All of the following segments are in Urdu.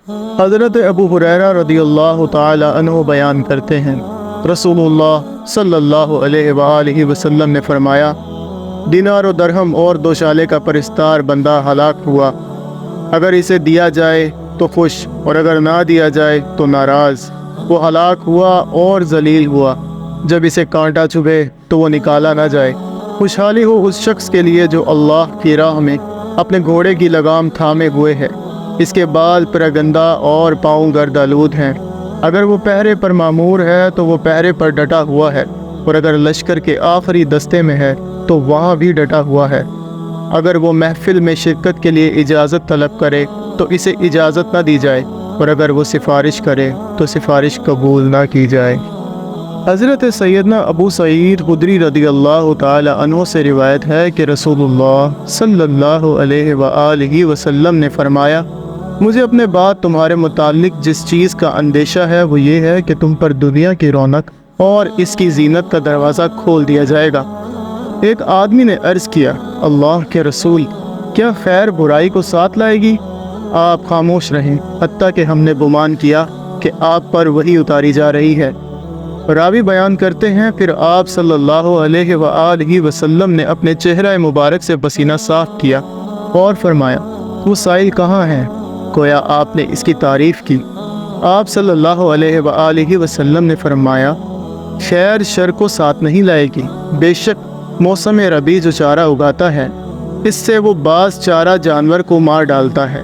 حضرت ابو ہریرہ رضی اللہ تعالی عنہ بیان کرتے ہیں، رسول اللہ صلی اللہ علیہ وآلہ وسلم نے فرمایا، دینار و درہم اور دوشالے کا پرستار بندہ ہلاک ہوا، اگر اسے دیا جائے تو خوش اور اگر نہ دیا جائے تو ناراض۔ وہ ہلاک ہوا اور ذلیل ہوا، جب اسے کانٹا چبھے تو وہ نکالا نہ جائے۔ خوشحالی ہو اس شخص کے لیے جو اللہ کی راہ میں اپنے گھوڑے کی لگام تھامے ہوئے ہے، اس کے بال پراگندہ اور پاؤں گرد آلود ہیں۔ اگر وہ پہرے پر معمور ہے تو وہ پہرے پر ڈٹا ہوا ہے، اور اگر لشکر کے آخری دستے میں ہے تو وہاں بھی ڈٹا ہوا ہے۔ اگر وہ محفل میں شرکت کے لیے اجازت طلب کرے تو اسے اجازت نہ دی جائے، اور اگر وہ سفارش کرے تو سفارش قبول نہ کی جائے۔ حضرت سیدنا ابو سعید خدری رضی اللہ تعالی عنہ سے روایت ہے کہ رسول اللہ صلی اللہ علیہ وآلہ وسلم نے فرمایا، مجھے اپنے بعد تمہارے متعلق جس چیز کا اندیشہ ہے وہ یہ ہے کہ تم پر دنیا کی رونق اور اس کی زینت کا دروازہ کھول دیا جائے گا۔ ایک آدمی نے عرض کیا، اللہ کے رسول، کیا خیر برائی کو ساتھ لائے گی؟ آپ خاموش رہیں حتیٰ کہ ہم نے گمان کیا کہ آپ پر وحی اتاری جا رہی ہے۔ راوی بیان کرتے ہیں، پھر آپ صلی اللہ علیہ وآلہ وسلم نے اپنے چہرہ مبارک سے پسینہ صاف کیا اور فرمایا، وہ سائل کہاں ہے؟ گویا آپ نے اس کی تعریف کی۔ آپ صلی اللہ علیہ وآلہ وسلم نے فرمایا، خیر شر کو ساتھ نہیں لائے گی۔ بے شک موسم ربیع جو چارہ اگاتا ہے، اس سے وہ بعض چارہ جانور کو مار ڈالتا ہے،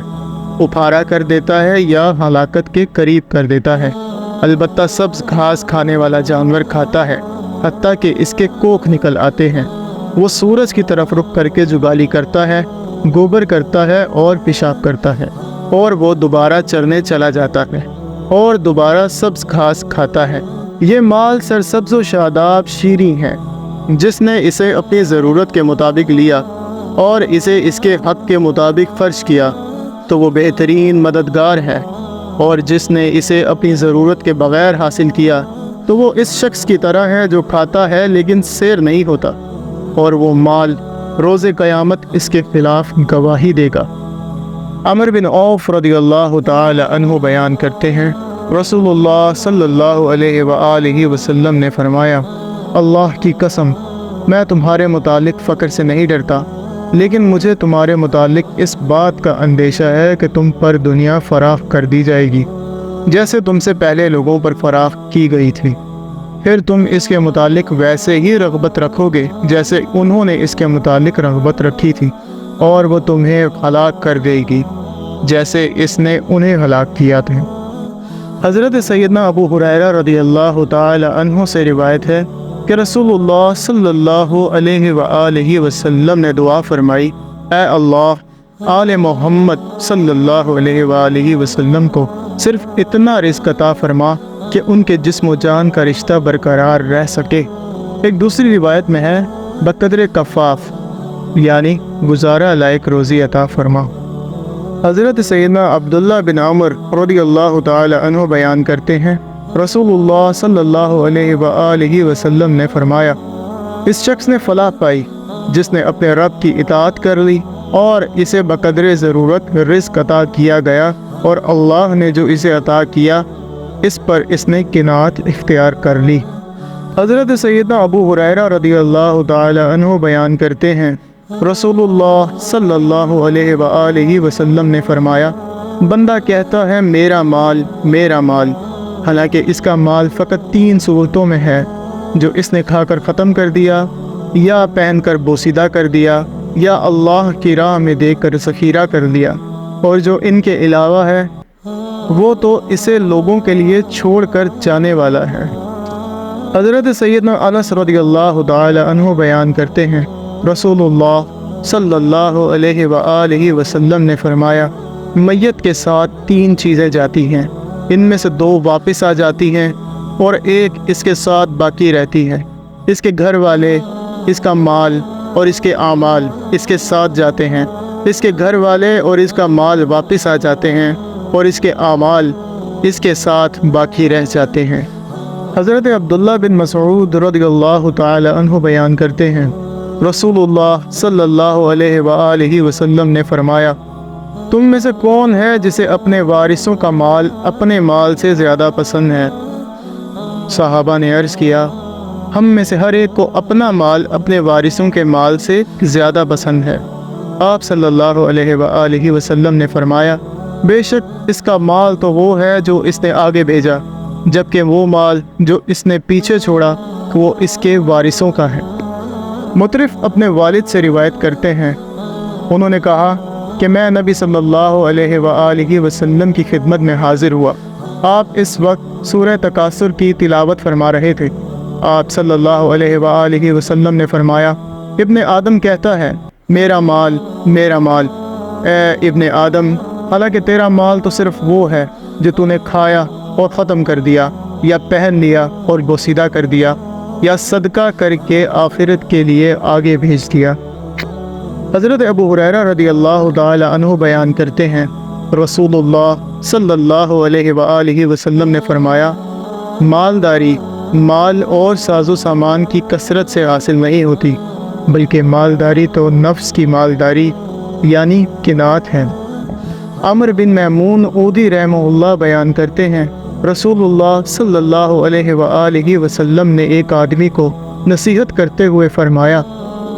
اپھارا کر دیتا ہے یا ہلاکت کے قریب کر دیتا ہے۔ البتہ سبز گھاس کھانے والا جانور کھاتا ہے حتیٰ کہ اس کے کوکھ نکل آتے ہیں۔ وہ سورج کی طرف رخ کر کے جگالی کرتا ہے، گوبر کرتا ہے اور پیشاب کرتا ہے، اور وہ دوبارہ چرنے چلا جاتا ہے اور دوبارہ سبز گھاس کھاتا ہے۔ یہ مال سرسبز و شاداب شیریں ہے۔ جس نے اسے اپنی ضرورت کے مطابق لیا اور اسے اس کے حق کے مطابق خرچ کیا تو وہ بہترین مددگار ہے، اور جس نے اسے اپنی ضرورت کے بغیر حاصل کیا تو وہ اس شخص کی طرح ہے جو کھاتا ہے لیکن سیر نہیں ہوتا، اور وہ مال روز قیامت اس کے خلاف گواہی دے گا۔ عمر بن عوف رضی اللہ تعالی عنہ بیان کرتے ہیں، رسول اللہ صلی اللہ علیہ وآلہ وسلم نے فرمایا، اللہ کی قسم، میں تمہارے متعلق فقر سے نہیں ڈرتا، لیکن مجھے تمہارے متعلق اس بات کا اندیشہ ہے کہ تم پر دنیا فراخ کر دی جائے گی جیسے تم سے پہلے لوگوں پر فراخ کی گئی تھی، پھر تم اس کے متعلق ویسے ہی رغبت رکھو گے جیسے انہوں نے اس کے متعلق رغبت رکھی تھی، اور وہ تمہیں ہلاک کر دے گی جیسے اس نے انہیں ہلاک کیا تھا۔ حضرت سیدنا ابو ہریرہ رضی اللہ تعالی عنہ سے روایت ہے کہ رسول اللہ صلی اللہ علیہ وآلہ وسلم نے دعا فرمائی، اے اللہ، آل محمد صلی اللہ علیہ وآلہ وسلم کو صرف اتنا رزق عطا فرما کہ ان کے جسم و جان کا رشتہ برقرار رہ سکے۔ ایک دوسری روایت میں ہے، بقدر کفاف، یعنی گزارا لائق روزی عطا فرما۔ حضرت سیدنا عبداللہ بن عمر رضی اللہ تعالی عنہ بیان کرتے ہیں، رسول اللہ صلی اللہ علیہ وآلہ وسلم نے فرمایا، اس شخص نے فلاح پائی جس نے اپنے رب کی اطاعت کر لی اور اسے بقدر ضرورت رزق عطا کیا گیا، اور اللہ نے جو اسے عطا کیا اس پر اس نے قناعت اختیار کر لی۔ حضرت سیدنا ابو ہریرہ رضی اللہ تعالی عنہ بیان کرتے ہیں، رسول اللہ صلی اللہ علیہ وآلہ وسلم نے فرمایا، بندہ کہتا ہے میرا مال میرا مال، حالانکہ اس کا مال فقط 3 صورتوں میں ہے، جو اس نے کھا کر ختم کر دیا، یا پہن کر بوسیدہ کر دیا، یا اللہ کی راہ میں دے کر ذخیرہ کر لیا، اور جو ان کے علاوہ ہے وہ تو اسے لوگوں کے لیے چھوڑ کر جانے والا ہے۔ حضرت سیدنا انس رضی اللہ تعالی عنہ بیان کرتے ہیں، رسول اللہ صلی اللہ علیہ وآلہ وسلم نے فرمایا، میت کے ساتھ 3 چیزیں جاتی ہیں، ان میں سے 2 واپس آ جاتی ہیں اور ایک اس کے ساتھ باقی رہتی ہے۔ اس کے گھر والے، اس کا مال اور اس کے اعمال اس کے ساتھ جاتے ہیں، اس کے گھر والے اور اس کا مال واپس آ جاتے ہیں، اور اس کے اعمال اس کے ساتھ باقی رہ جاتے ہیں۔ حضرت عبداللہ بن مسعود رضی اللہ تعالی عنہ بیان کرتے ہیں، رسول اللہ صلی اللہ علیہ وآلہ وسلم نے فرمایا، تم میں سے کون ہے جسے اپنے وارثوں کا مال اپنے مال سے زیادہ پسند ہے؟ صحابہ نے عرض کیا، ہم میں سے ہر ایک کو اپنا مال اپنے وارثوں کے مال سے زیادہ پسند ہے۔ آپ صلی اللہ علیہ وآلہ وسلم نے فرمایا، بے شک اس کا مال تو وہ ہے جو اس نے آگے بھیجا، جبکہ وہ مال جو اس نے پیچھے چھوڑا وہ اس کے وارثوں کا ہے۔ مطرف اپنے والد سے روایت کرتے ہیں، انہوں نے کہا کہ میں نبی صلی اللہ علیہ وآلہ وسلم کی خدمت میں حاضر ہوا۔ آپ اس وقت سورہ تکاثر کی تلاوت فرما رہے تھے۔ آپ صلی اللہ علیہ وآلہ وسلم نے فرمایا، ابن آدم کہتا ہے، میرا مال، میرا مال۔ اے ابن آدم، حالانکہ تیرا مال تو صرف وہ ہے جو تو نے کھایا اور ختم کر دیا، یا پہن لیا اور بوسیدہ کر دیا، یا صدقہ کر کے آخرت کے لیے آگے بھیج دیا۔ حضرت ابو ہریرہ رضی اللہ تعالی عنہ بیان کرتے ہیں، رسول اللہ صلی اللہ علیہ وآلہ وسلم نے فرمایا، مالداری مال اور ساز و سامان کی کثرت سے حاصل نہیں ہوتی، بلکہ مالداری تو نفس کی مالداری یعنی قناعت ہے۔ عمر بن میمون عودی رحمہ اللہ بیان کرتے ہیں، رسول اللہ صلی اللہ علیہ وآلہ وسلم نے ایک آدمی کو نصیحت کرتے ہوئے فرمایا،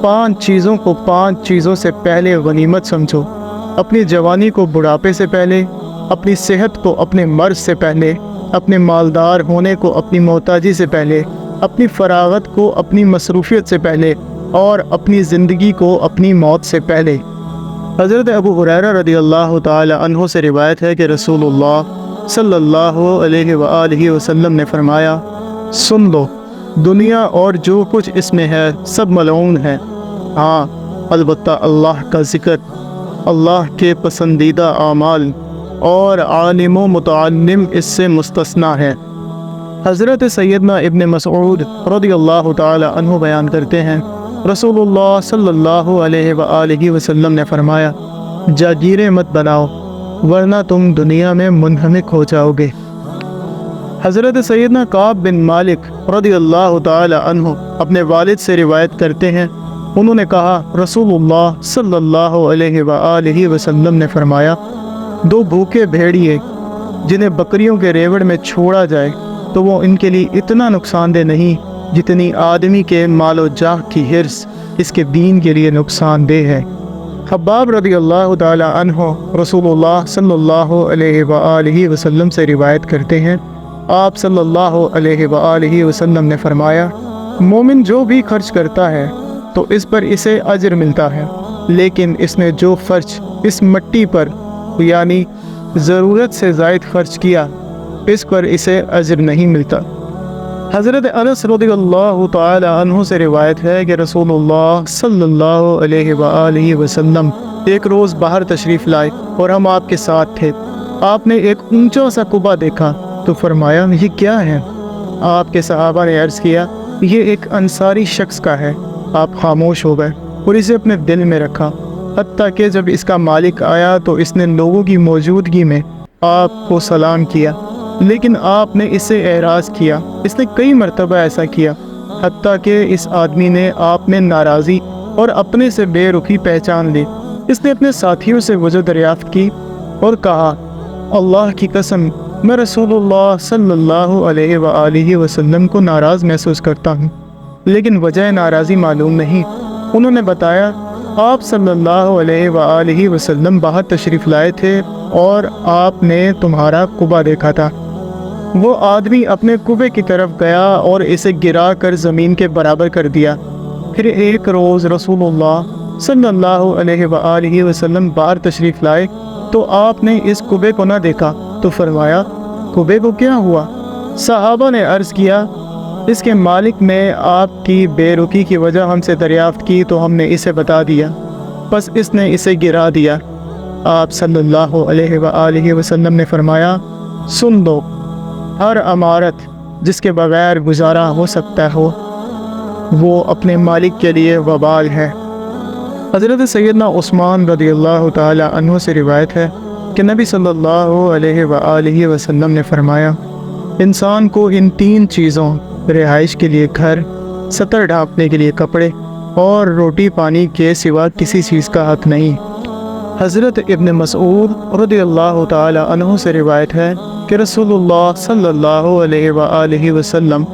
5 چیزوں کو 5 چیزوں سے پہلے غنیمت سمجھو، اپنی جوانی کو بڑھاپے سے پہلے، اپنی صحت کو اپنے مرض سے پہلے، اپنے مالدار ہونے کو اپنی محتاجی سے پہلے، اپنی فراغت کو اپنی مصروفیت سے پہلے، اور اپنی زندگی کو اپنی موت سے پہلے۔ حضرت ابو ہریرہ رضی اللہ تعالی عنہ سے روایت ہے کہ رسول اللہ صلی اللہ علیہ وآلہ وسلم نے فرمایا، سن لو، دنیا اور جو کچھ اس میں ہے سب ملعون ہے، ہاں البتہ اللہ کا ذکر، اللہ کے پسندیدہ اعمال اور عالم و متعلم اس سے مستثنیٰ ہے۔ حضرت سیدنا ابن مسعود رضی اللہ تعالی عنہ بیان کرتے ہیں، رسول اللہ صلی اللہ علیہ وآلہ وسلم نے فرمایا، جاگیریں مت بناؤ ورنہ تم دنیا میں منہمک ہو جاؤ گے۔ حضرت سیدنا کعب بن مالک رضی اللہ تعالی عنہ اپنے والد سے روایت کرتے ہیں، انہوں نے کہا، رسول اللہ صلی اللہ علیہ وآلہ وسلم نے فرمایا، 2 بھوکے بھیڑیے جنہیں بکریوں کے ریوڑ میں چھوڑا جائے تو وہ ان کے لیے اتنا نقصان دہ نہیں جتنی آدمی کے مال و جاہ کی حرص اس کے دین کے لیے نقصان دہ ہے۔ حباب رضی اللہ تعالی عنہ رسول اللہ صلی اللہ علیہ وآلہ وسلم سے روایت کرتے ہیں، آپ صلی اللہ علیہ وآلہ وسلم نے فرمایا، مومن جو بھی خرچ کرتا ہے تو اس پر اسے اجر ملتا ہے، لیکن اس نے جو خرچ اس مٹی پر یعنی ضرورت سے زائد خرچ کیا اس پر اسے اجر نہیں ملتا۔ حضرت انس رضی اللہ تعالی عنہ سے روایت ہے کہ رسول اللہ صلی اللہ علیہ وآلہ وسلم ایک روز باہر تشریف لائے اور ہم آپ کے ساتھ تھے۔ آپ نے ایک اونچا سا قبہ دیکھا تو فرمایا، یہ کیا ہے؟ آپ کے صحابہ نے عرض کیا، یہ ایک انصاری شخص کا ہے۔ آپ خاموش ہو گئے اور اسے اپنے دل میں رکھا، حتیٰ کہ جب اس کا مالک آیا تو اس نے لوگوں کی موجودگی میں آپ کو سلام کیا، لیکن آپ نے اسے اعراض کیا۔ اس نے کئی مرتبہ ایسا کیا، حتیٰ کہ اس آدمی نے آپ میں ناراضی اور اپنے سے بے رخی پہچان لی۔ اس نے اپنے ساتھیوں سے وجہ دریافت کی اور کہا، اللہ کی قسم میں رسول اللہ صلی اللہ علیہ وآلہ وسلم کو ناراض محسوس کرتا ہوں، لیکن وجہ ناراضی معلوم نہیں۔ انہوں نے بتایا، آپ صلی اللہ علیہ وآلہ وسلم باہر تشریف لائے تھے اور آپ نے تمہارا قبہ دیکھا تھا۔ وہ آدمی اپنے قبے کی طرف گیا اور اسے گرا کر زمین کے برابر کر دیا۔ پھر ایک روز رسول اللہ صلی اللہ علیہ وآلہ وسلم باہر تشریف لائے تو آپ نے اس قبے کو نہ دیکھا تو فرمایا، قبے کو کیا ہوا؟ صحابہ نے عرض کیا، اس کے مالک نے آپ کی بے رخی کی وجہ ہم سے دریافت کی تو ہم نے اسے بتا دیا، بس اس نے اسے گرا دیا۔ آپ صلی اللہ علیہ وآلہ وسلم نے فرمایا، سن لو، ہر عمارت جس کے بغیر گزارا ہو سکتا ہو وہ اپنے مالک کے لیے وبال ہے۔ حضرت سیدنا عثمان رضی اللہ تعالی عنہ سے روایت ہے کہ نبی صلی اللہ علیہ وآلہ وسلم نے فرمایا، انسان کو ان 3 چیزوں رہائش کے لیے گھر، سطر ڈھانپنے کے لیے کپڑے اور روٹی پانی کے سوا کسی چیز کا حق نہیں۔ حضرت ابن مسعود رضی اللہ تعالی عنہ سے روایت ہے کہ رسول اللہ صلی اللہ علیہ وآلہ وسلم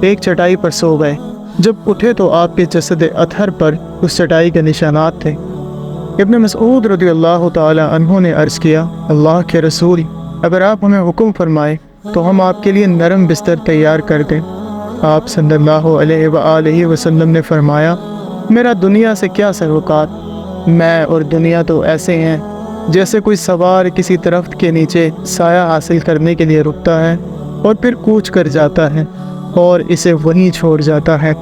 ایک چٹائی پر سو گئے۔ جب اٹھے تو آپ کے جسد اطہر پر اس چٹائی کے نشانات تھے۔ ابن مسعود رضی اللہ تعالی عنہ نے عرض کیا، اللہ کے رسول، اگر آپ ہمیں حکم فرمائے تو ہم آپ کے لیے نرم بستر تیار کر دیں۔ آپ صلی اللہ علیہ وآلہ وسلم نے فرمایا، میرا دنیا سے کیا تعلقات، میں اور دنیا تو ایسے ہیں جیسے کوئی سوار کسی درخت کے نیچے سایہ حاصل کرنے کے لیے رکتا ہے اور پھر کوچ کر جاتا ہے اور اسے وہیں چھوڑ جاتا ہے۔